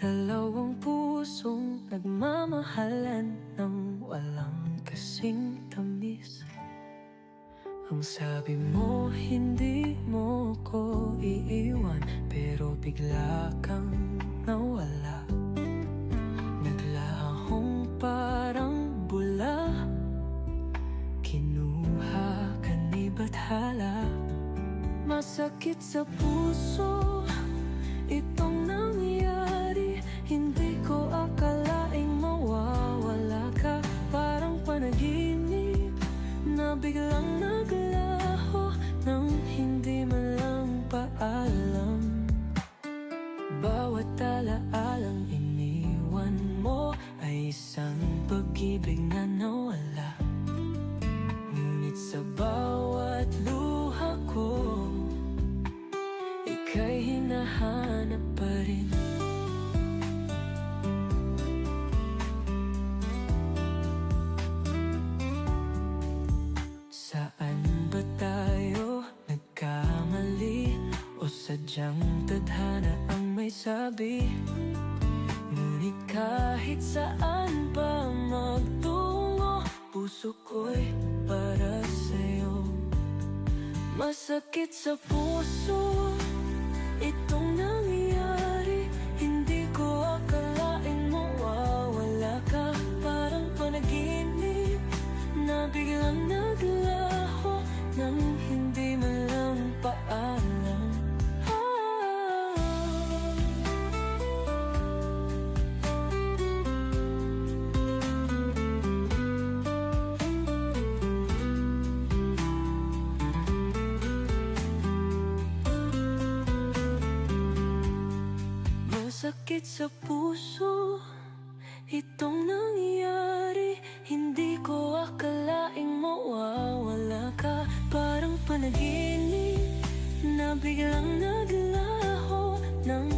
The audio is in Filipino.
Dalawang pusong nagmamahalan ng walang kasing tamis. Ang sabi mo hindi mo ko iiwan, pero bigla kang nawala. Naglahong parang bula, kinuha ka ni bathala. Masakit sa puso itong nangyari, hindi ko akalaing mawawala ka. Parang panaginip na biglang naglaho nang hindi man lang paalam. Bawat alaalang iniwan mo ay isang pag-ibig na nawala. Ngunit sa bawat luha ko, ika'y hinahanap pa rin. Saan ba tayo nagkamali? O sadyang tadhana ang may sabi? Ngunit kahit saan pa magtungo, puso ko'y para sa'yo. Masakit sa puso itong nangyari, hindi ko akalaing mawawala ka. Parang panaginip na biglang naglaho nang hindi man lang paalam. Masakit sa puso itong nangyari, hindi ko akalaing mawawala ka. Parang panaginip na biglang naglaho nang